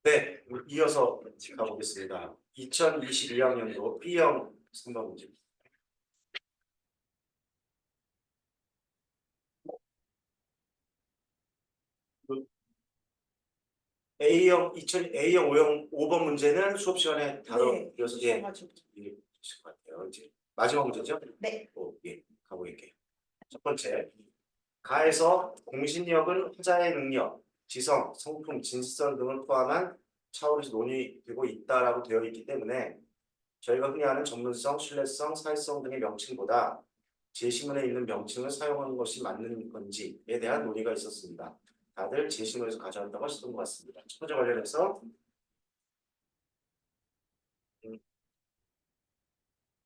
네, 이어서 가보겠습니다. 2022학년도 B형 3번 문제. A형 2000 A형 5번 문제는 수업 시간에 다뤄서 주셔가지고. 있을 것 같아요. 이제 마지막 문제죠? 네. 예, 가보겠게요. 첫 번째, 가에서 공신력은 화자의 능력, 지성, 성품, 진실성 등을 포함한 차원에서 논의되고 있다라고 되어 있기 때문에 저희가 흔히 아는 전문성, 신뢰성, 사회성 등의 명칭보다 제시문에 있는 명칭을 사용하는 것이 맞는 건지에 대한 논의가 있었습니다. 다들 제시문에서 가져왔다고 하셨던 것 같습니다. 첫 번째 관련해서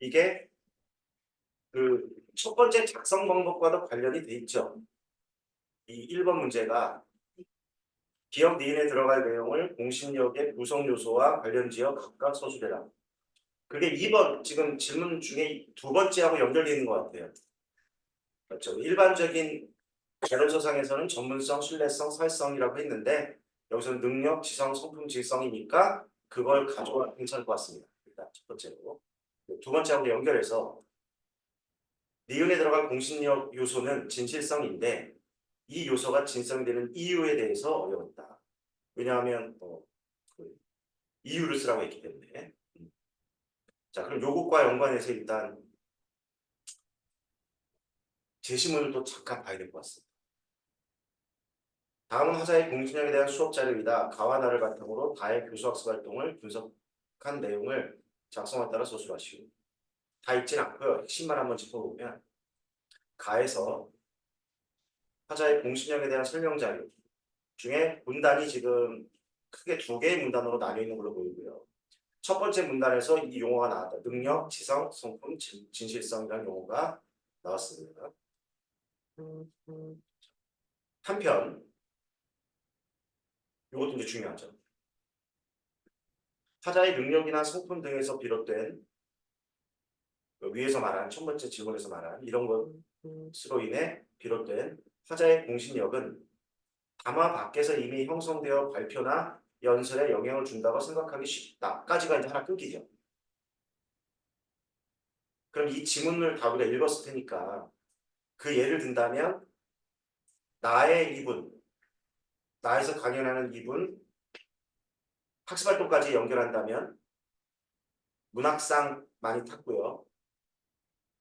이게 그 첫 번째 작성 방법과도 관련이 돼 있죠. 이 1번 문제가 기억 니은에 들어갈 내용을 공신력의 구성 요소와 관련 지어 각각 서술해라. 그게 2번 지금 질문 중에 두 번째하고 연결되어 있는 것 같아요. 그렇죠. 일반적인 개론서상에서는 전문성, 신뢰성, 사회성이라고 했는데 여기서는 능력, 지성, 성품, 질성이니까 그걸 가져와 괜찮을 것 같습니다. 일단 첫 번째로. 두 번째하고 연결해서 니은에 들어갈 공신력 요소는 진실성인데 이 요소가 진성되는 이유에 대해서 어려웠다. 왜냐하면 그 이유를 쓰라고 했기 때문에. 자, 그럼 요것과 연관해서 일단 제시문을 또 잠깐 봐야 될 것 같습니다. 다음은 하자의 공신력에 대한 수업 자료이다. 가와 나를 바탕으로 다의 교수학습 활동을 분석한 내용을 작성에 따라 서술하시오. 다 읽진 않고요. 핵심만 한번 짚어보면 가에서 하자의 공신력에 대한 설명 자료 중에 문단이 지금 크게 두 개의 문단으로 나뉘어 있는 걸로 보이고요. 첫 번째 문단에서 이 용어가 나왔다. 능력, 지성, 성품, 진실성이라는 용어가 나왔습니다. 한편 이것도 이제 중요하죠. 타자의 능력이나 성품 등에서 비롯된 위에서 말한 첫 번째 질문에서 말한 이런 것으로 인해 비롯된 화자의 공신력은 담화 밖에서 이미 형성되어 발표나 연설에 영향을 준다고 생각하기 쉽다까지가 이제 하나 끊기죠. 그럼 이 지문을 다 우리가 읽었을 테니까 그 예를 든다면 나의 이분, 나에서 강연하는 이분, 학습활동까지 연결한다면 문학상 많이 탔고요.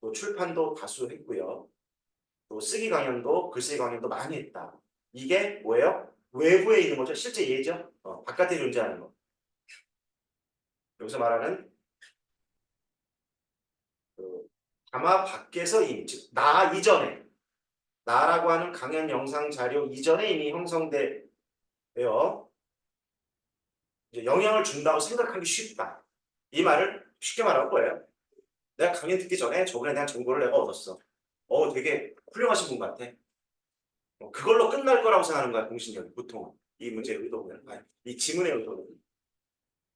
또 출판도 다수 했고요. 또 쓰기 강연도 글쓰기 강연도 많이 했다. 이게 뭐예요? 외부에 있는 거죠. 실제 예죠. 바깥에 존재하는 거. 여기서 말하는 그 담화 밖에서 이미 즉 나 이전에 나라고 하는 강연 영상 자료 이전에 이미 형성되어 이제 영향을 준다고 생각하기 쉽다. 이 말을 쉽게 말할 거예요. 내가 강연 듣기 전에 저번에 대한 정보를 내가 얻었어. 되게 훌륭하신 분 같아. 그걸로 끝날 거라고 생각하는 거야, 공신력이 보통은. 이 문제의 의도는, 이 지문의 의도는.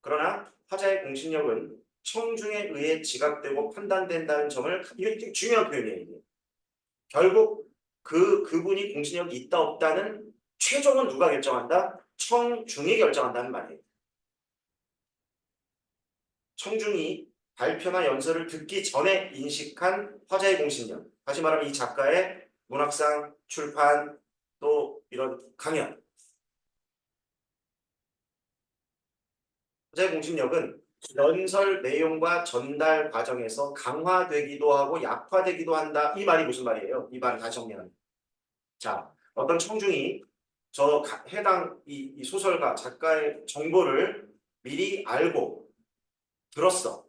그러나 화자의 공신력은 청중에 의해 지각되고 판단된다는 점을 이게 되게 중요한 표현이에요. 이게. 결국 그분이 공신력이 있다 없다는 최종은 누가 결정한다? 청중이 결정한다는 말이에요. 청중이 발표나 연설을 듣기 전에 인식한 화자의 공신력. 다시 말하면 이 작가의 문학상, 출판, 또 이런 강연. 화자의 공신력은 연설 내용과 전달 과정에서 강화되기도 하고 약화되기도 한다. 이 말이 무슨 말이에요? 이 말을 다시 정리하는. 자, 어떤 청중이 해당 이 소설가, 작가의 정보를 미리 알고 들었어.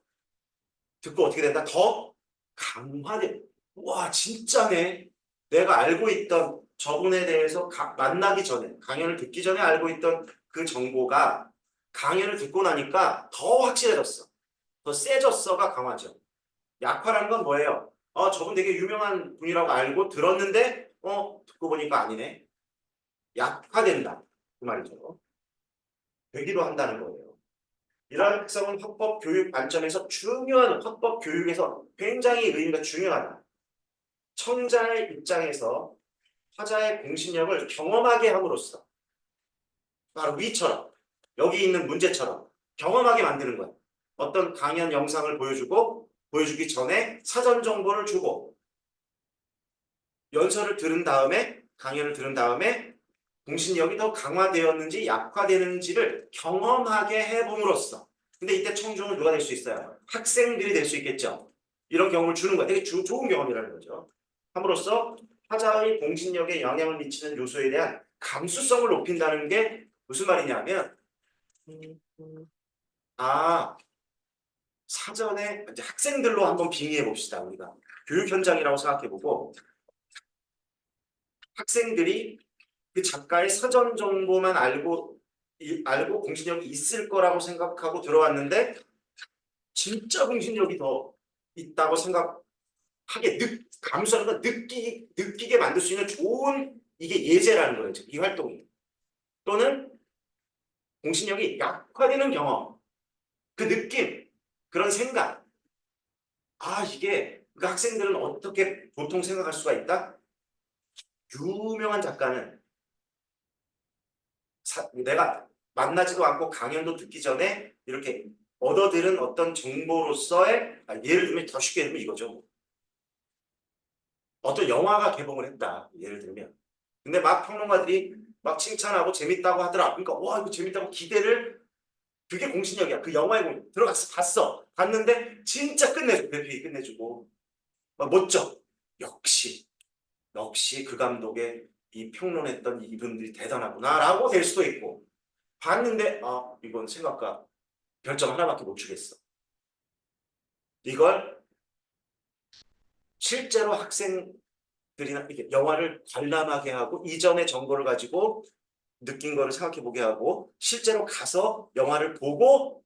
듣고 어떻게 된다? 더 강화돼. 와, 진짜네. 내가 알고 있던 저분에 대해서 만나기 전에, 강연을 듣기 전에 알고 있던 그 정보가 강연을 듣고 나니까 더 확실해졌어. 더 세졌어가 강화죠. 약화라는 건 뭐예요? 저분 되게 유명한 분이라고 알고 들었는데, 듣고 보니까 아니네. 약화된다. 그 말이죠. 되기도 한다는 거예요. 이러한 특성은 헌법 교육 관점에서 중요한 헌법 교육에서 굉장히 의미가 중요하다. 청자의 입장에서 화자의 공신력을 경험하게 함으로써 바로 위처럼 여기 있는 문제처럼 경험하게 만드는 거야. 어떤 강연 영상을 보여주고 보여주기 전에 사전 정보를 주고 연설을 들은 다음에 강연을 들은 다음에 공신력이 더 강화되었는지 약화되는지를 경험하게 해봄으로써 근데 이때 청중은 누가 될 수 있어요? 학생들이 될 수 있겠죠. 이런 경험을 주는 거야. 되게 좋은 경험이라는 거죠. 함으로써 화자의 공신력에 영향을 미치는 요소에 대한 감수성을 높인다는 게 무슨 말이냐면 아 사전에 이제 학생들로 한번 빙의해 봅시다. 우리가 교육 현장이라고 생각해 보고 학생들이 그 작가의 사전 정보만 알고 공신력이 있을 거라고 생각하고 들어왔는데 진짜 공신력이 더 있다고 생각하게 감수하는 건 느끼게 만들 수 있는 좋은 이게 예제라는 거예요. 이 활동이. 또는 공신력이 약화되는 경험, 그 느낌, 그런 생각. 아 이게 그 학생들은 어떻게 보통 생각할 수가 있다? 유명한 작가는 내가 만나지도 않고 강연도 듣기 전에 이렇게 얻어들은 어떤 정보로서의 예를 들면 더 쉽게 들면 이거죠. 어떤 영화가 개봉을 했다. 예를 들면. 근데 막 평론가들이 막 칭찬하고 재밌다고 하더라. 그러니까 와 이거 재밌다고 기대를 그게 공신력이야. 그 영화에 보면 들어갔어. 봤는데 진짜 끝내줘. 대피 끝내주고 막 멋져. 역시 그 감독의 이 평론했던 이분들이 대단하구나라고 될 수도 있고 봤는데 아 이건 생각과 별점 하나밖에 못 주겠어. 이걸 실제로 학생들이나 이렇게 영화를 관람하게 하고 이전의 정보를 가지고 느낀 거를 생각해 보게 하고 실제로 가서 영화를 보고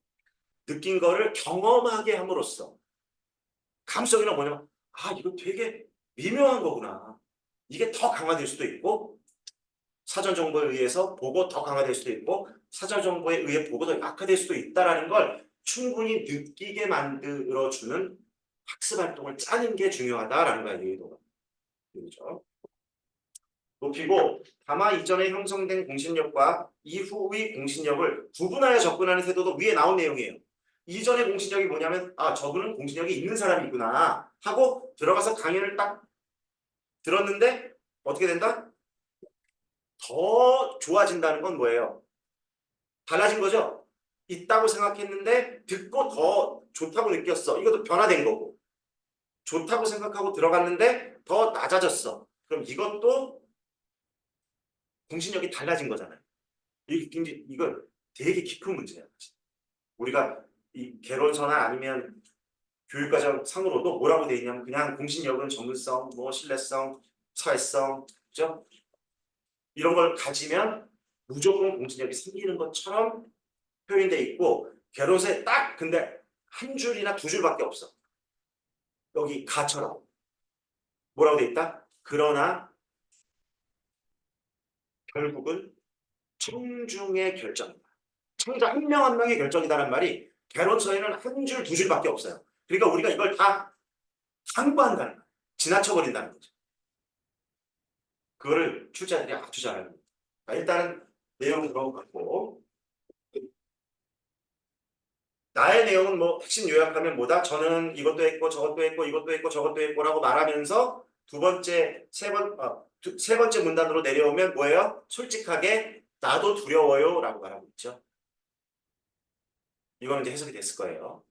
느낀 거를 경험하게 함으로써 감성이란 뭐냐면 아 이거 되게 미묘한 거구나. 이게 더 강화될 수도 있고 사전 정보에 의해서 보고 더 강화될 수도 있고 사전 정보에 의해 보고 더 약화될 수도 있다라는 걸 충분히 느끼게 만들어주는 학습 활동을 짜는 게 중요하다라는 거야, 의도가. 그렇죠? 높이고 다마 이전에 형성된 공신력과 이후의 공신력을 구분하여 접근하는 태도도 위에 나온 내용이에요. 이전의 공신력이 뭐냐면 아 저분은 공신력이 있는 사람이구나 하고 들어가서 강연을 딱 들었는데 어떻게 된다? 더 좋아진다는 건 뭐예요? 달라진 거죠? 있다고 생각했는데 듣고 더 좋다고 느꼈어. 이것도 변화된 거고. 좋다고 생각하고 들어갔는데 더 낮아졌어. 그럼 이것도 공신력이 달라진 거잖아요. 이건 되게 깊은 문제야. 우리가 이 개론서나 아니면 교육과정 상으로도 뭐라고 돼 있냐면 그냥 공신력은 전문성, 뭐 신뢰성, 사회성, 그죠? 이런 걸 가지면 무조건 공신력이 생기는 것처럼 표현돼 있고 개론서에 딱 근데 한 줄이나 두 줄밖에 없어. 여기 가처럼 뭐라고 돼 있다? 그러나 결국은 청중의 결정이다. 청자 한 명 한 명의 결정이다라는 말이 개론서에는 한 줄, 두 줄밖에 없어요. 그러니까 우리가 이걸 다 간과한다는 거예요. 지나쳐버린다는 거죠. 그거를 출제자들이 아주 잘 알고 있습니다. 일단은 내용은 그런 것 같고 나의 내용은 뭐 핵심 요약하면 뭐다? 저는 이것도 했고 저것도 했고 이것도 했고 저것도 했고라고 말하면서 세 번째 문단으로 내려오면 뭐예요? 솔직하게 나도 두려워요 라고 말하고 있죠. 이거는 이제 해석이 됐을 거예요.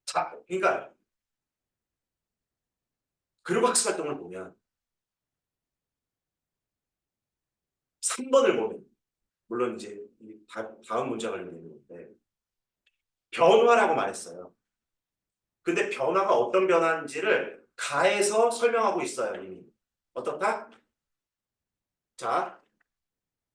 자, 그러니까 그룹 학습 활동을 보면 3번을 보면 물론 이제 다음 문장을 읽는 건데 변화라고 말했어요. 근데 변화가 어떤 변화인지를 가해서 설명하고 있어요. 이미. 어떻다? 자,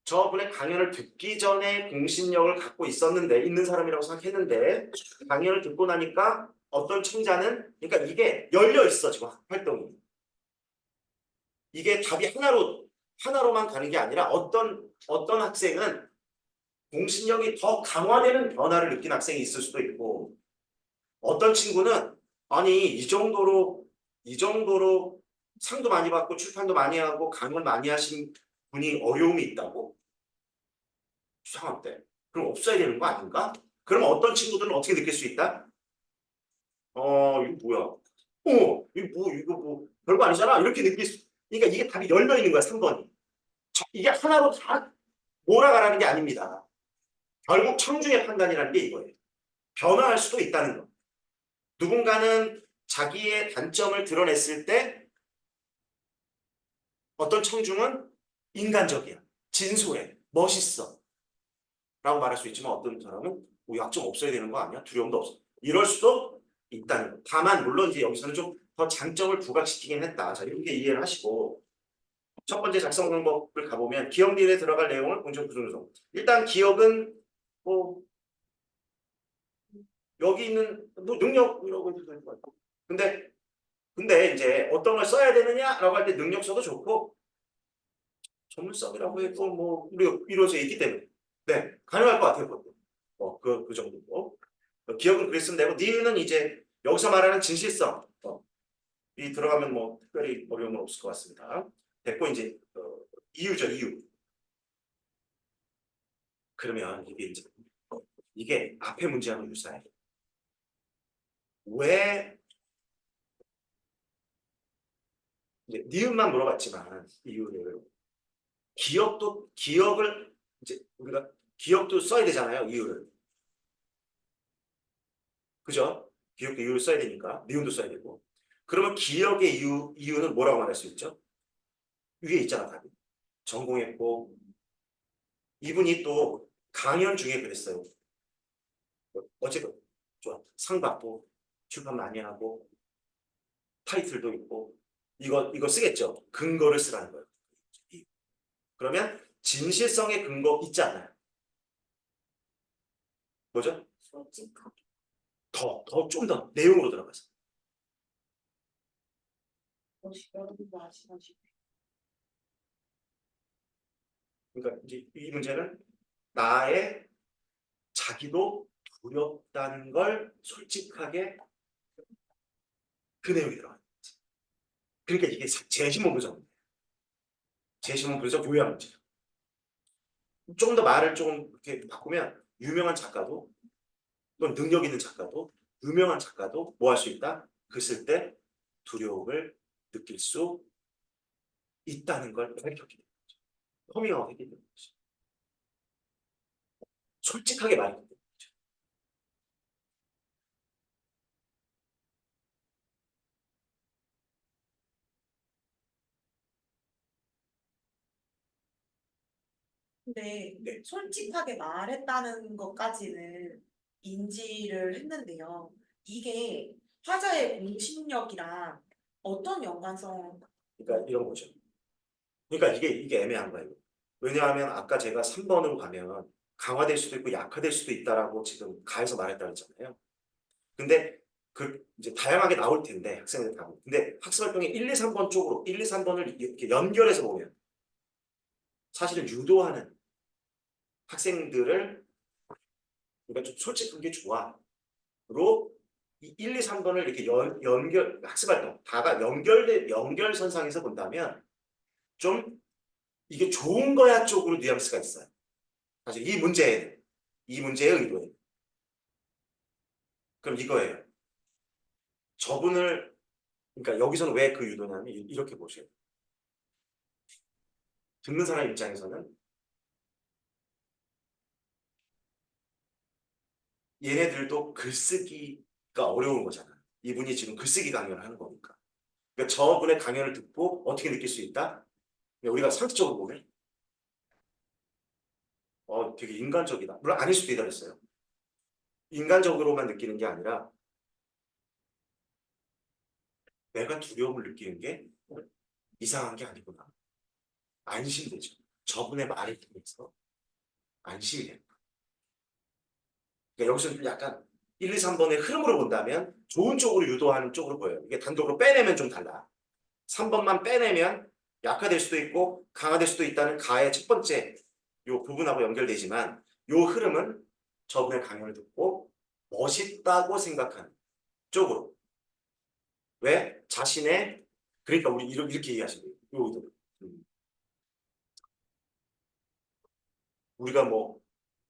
저분의 강연을 듣기 전에 공신력을 갖고 있는 사람이라고 생각했는데 강연을 듣고 나니까 어떤 청자는 그러니까 이게 열려 있어 지금 활동이. 이게 답이 하나로만 가는 게 아니라 어떤 학생은 공신력이 더 강화되는 변화를 느낀 학생이 있을 수도 있고 어떤 친구는 아니 이 정도로 상도 많이 받고 출판도 많이 하고 강연 많이 하신 분이 어려움이 있다고 이상한데. 그럼 없어야 되는 거 아닌가? 그럼 어떤 친구들은 어떻게 느낄 수 있다? 이거 뭐야? 이거 뭐 별거 아니잖아. 이렇게 느낄 수. 그러니까 이게 답이 열려 있는 거야, 3번이. 이게 하나로 다 몰아가라는 게 아닙니다. 결국 청중의 판단이라는 게 이거예요. 변화할 수도 있다는 거. 누군가는 자기의 단점을 드러냈을 때 어떤 청중은 인간적이야, 진솔해, 멋있어 라고 말할 수 있지만 어떤 사람은 뭐 약점 없어야 되는 거 아니야? 두려움도 없어. 이럴 수도 있다는 거. 다만 물론 이제 여기서는 좀 더 장점을 부각시키긴 했다. 자, 이렇게 이해를 하시고 첫 번째 작성 방법을 가보면 기억리에 들어갈 내용을 공정 구조조정. 일단 기억은 뭐 여기 있는 뭐 능력이라고 해도 될 것 같고. 근데 이제 어떤 걸 써야 되느냐라고 할 때 능력 써도 좋고 전문성이라고 해도 뭐 우리가 이루어져 있기 때문에 네 가능할 것 같아요. 그것도. 그 정도고. 기억은 그래 쓰면 되고 니은은 이제 여기서 말하는 진실성 이 들어가면 뭐 특별히 어려움은 없을 것 같습니다. 됐고 이제 이유죠 이유. 그러면 이게 앞에 문제하고 유사해. 왜 이제 니은만 물어봤지만 이유를 기억을 이제 우리가 기억도 써야 되잖아요 이유를. 그죠? 기억도 이유를 써야 되니까 니은도 써야 되고. 그러면 기억의 이유는 뭐라고 말할 수 있죠? 위에 있잖아 답이. 전공했고 이분이 또 강연 중에 그랬어요. 어쨌든 좋아 상 받고 출판 많이 하고 타이틀도 있고 이거 쓰겠죠. 근거를 쓰라는 거예요. 그러면 진실성의 근거 있지 않아요. 뭐죠? 솔직하게. 좀 더 내용으로 들어가서. 여러분도 아시다시피. 그러니까 이제 이 문제는 나의 자기도 두렵다는 걸 솔직하게 그 내용이 들어가요. 그러니까 이게 재심문 부정, 재심문 부정 요약 문제죠. 좀 더 말을 좀 이렇게 바꾸면 유명한 작가도 또는 능력 있는 작가도 유명한 작가도 뭐 할 수 있다? 글 쓸 때 두려움을 느낄 수 있다는 걸 밝혔기 때문에 허밍아웃했기 때문에 솔직하게 말했기 때문에 근데 네. 솔직하게 말했다는 것까지는 인지를 했는데요. 이게 화자의 공신력이랑 어떤 연관성? 그러니까 이런 거죠. 그러니까 이게 애매한 거예요. 왜냐하면 아까 제가 3번으로 가면 강화될 수도 있고 약화될 수도 있다라고 지금 가에서 말했다고 했잖아요. 근데 그 이제 다양하게 나올 텐데 학생들 답은. 근데 학습활동의 1, 2, 3번 쪽으로 1, 2, 3번을 이렇게 연결해서 보면 사실은 유도하는 학생들을 그러니까 좀 솔직한 게 좋아.로 이 1, 2, 3번을 이렇게 연결 학습활동 다가 연결선상에서 본다면 좀 이게 좋은 거야 쪽으로 뉘앙스가 있어요. 사실 이 문제의 의도에 그럼 이거예요. 저분을 그러니까 여기서는 왜 그 유도냐면 이렇게 보세요. 듣는 사람 입장에서는 얘네들도 글쓰기가 어려운 거잖아. 이분이 지금 글쓰기 강연을 하는 거니까. 그러니까 저분의 강연을 듣고 어떻게 느낄 수 있다? 우리가 상식적으로 보면 되게 인간적이다. 물론 아닐 수도 있다 그랬어요. 인간적으로만 느끼는 게 아니라 내가 두려움을 느끼는 게 이상한 게 아니구나. 안심되죠. 저분의 말을 통해서 안심이 돼요. 그러니까 여기서 좀 약간 1, 2, 3번의 흐름으로 본다면 좋은 쪽으로 유도하는 쪽으로 보여요. 이게 단독으로 빼내면 좀 달라. 3번만 빼내면 약화될 수도 있고 강화될 수도 있다는 가의 첫 번째 요 부분하고 연결되지만 요 흐름은 저분의 강연을 듣고 멋있다고 생각하는 쪽으로. 왜? 자신의 그러니까 우리 이렇게 얘기하시는 거예요. 요 의도. 우리가 뭐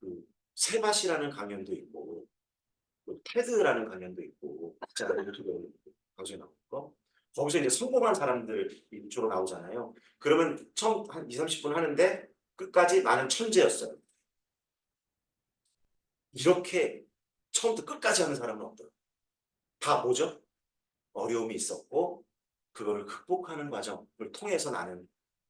그 세맛이라는 강연도 있고 또 테드라는 강연도 있고 있잖아요. 유튜브 방송에 나오는 거. 거기서 이제 성공한 사람들이 주로 나오잖아요. 그러면 처음 한 2, 30분 하는데 끝까지 나는 천재였어요. 이렇게 처음부터 끝까지 하는 사람은 없더라고요. 다 뭐죠? 어려움이 있었고 그거를 극복하는 과정을 통해서 나는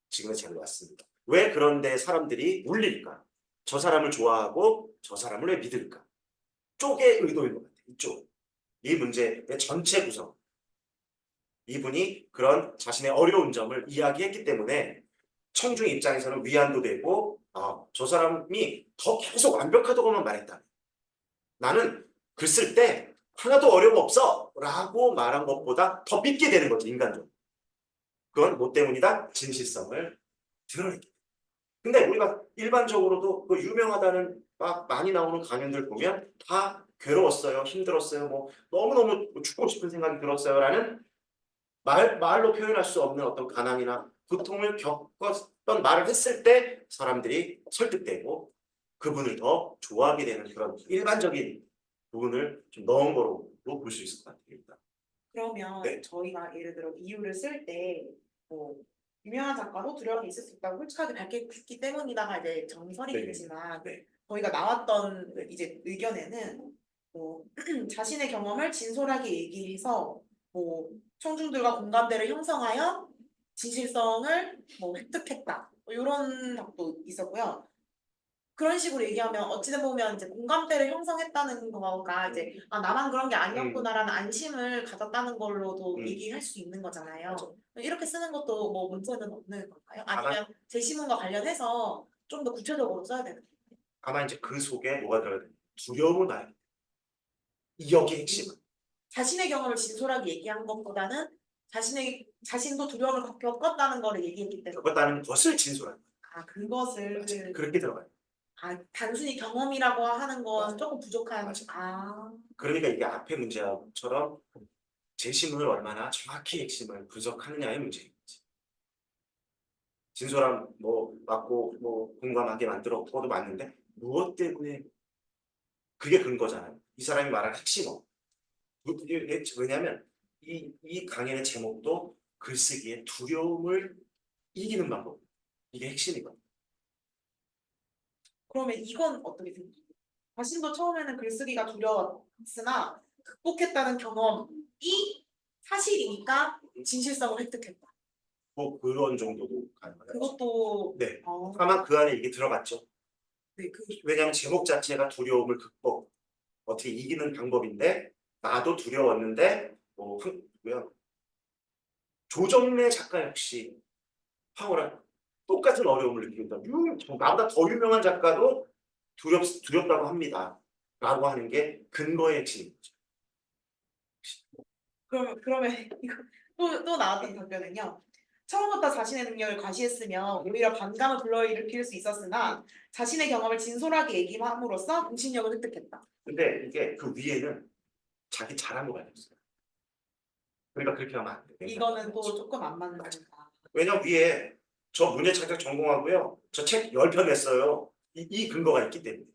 지금의 쟤로 왔습니다. 왜 그런데 사람들이 울릴까? 저 사람을 좋아하고 저 사람을 왜 믿을까? 쪽의 의도인 것 같아요. 이쪽. 이 문제의 전체 구성. 이분이 그런 자신의 어려운 점을 이야기했기 때문에 청중 입장에서는 위안도 되고 저 사람이 더 계속 완벽하다고만 말했다. 나는 글 쓸 때 하나도 어려움 없어 라고 말한 것보다 더 믿게 되는 거지 인간적으로. 그건 뭐 때문이다? 진실성을 드러냈기 때문에. 근데 우리가 일반적으로도 그 유명하다는 막 많이 나오는 강연들 보면 다 괴로웠어요, 힘들었어요, 뭐 너무너무 죽고 싶은 생각이 들었어요라는 말로 표현할 수 없는 어떤 가난이나 고통을 겪었던 말을 했을 때 사람들이 설득되고 그분을 더 좋아하게 되는 그런 일반적인 부분을 좀 넣은 거로 볼 수 있을 것 같아요. 일단. 그러면 네. 저희가 예를 들어 이유를 쓸 때 뭐 유명한 작가도 두려움이 있을 수 있다고 솔직하게 밝혔기 때문이다가 이제 정설이겠지만 네. 저희가 나왔던 이제 의견에는 뭐 자신의 경험을 진솔하게 얘기해서 뭐 청중들과 공감대를 형성하여 진실성을 뭐 획득했다 뭐 이런 답도 있었고요. 그런 식으로 얘기하면 어찌된 보면 이제 공감대를 형성했다는 거가 이제 나만 그런 게 아니었구나라는 안심을 가졌다는 걸로도 얘기할 수 있는 거잖아요. 맞아. 이렇게 쓰는 것도 뭐 문제는 없는 건가요? 아마- 아니면 제시문과 관련해서 좀 더 구체적으로 써야 되는 건가요? 아마 이제 그 속에 뭐가 들어야 돼? 두려움을 말해야 돼. 이 여기 핵심은. 자신의 경험을 진솔하게 얘기한 것보다는 자신도 두려움을 겪었다는 거를 얘기했기 때문에 겪었다는 것을 진솔한 거야. 그것을 맞아. 그렇게 들어가요. 단순히 경험이라고 하는 건 맞아. 조금 부족한 맞아. 그러니까 이게 앞에 문제처럼 제시문을 얼마나 정확히 핵심을 분석하느냐의 문제인 거지. 진솔함 뭐 맞고 뭐 공감하게 만들었고도 맞는데 무엇 때문에 그게 근거잖아요. 이 사람이 말한 핵심어. 왜냐하면 이 강연의 제목도 글쓰기의 두려움을 이기는 방법. 이게 핵심이거든요. 그러면 이건 어떻게 생각해요? 자신도 처음에는 글쓰기가 두려웠으나 극복했다는 경험이 사실이니까 진실성을 획득했다. 뭐 그런 정도도 가능하죠. 그것도 네. 아마 그 안에 이게 들어갔죠. 네, 왜냐하면 제목 자체가 두려움을 극복, 어떻게 이기는 방법인데 나도 두려웠는데 뭐야 조정래 작가 역시 황홀한 똑같은 어려움을 느낀다. 나보다 더 유명한 작가도 두렵다고 합니다. 라고 하는 게 근거의 핵심이죠. 그러면 이거 또 나왔던 답변은요. 처음부터 자신의 능력을 과시했으면 오히려 반감을 불러일으킬 수 있었으나 자신의 경험을 진솔하게 얘기함으로써 공신력을 획득했다. 근데 이게 그 위에는 자기 잘한 거 가졌어요. 그러니까 그렇게 하면 안 돼. 이거는 또 조금 안 맞는 맞아. 거니까. 왜냐면 위에 저 문예 창작 전공하고요. 저 책 10편 냈어요. 이 근거가 있기 때문에.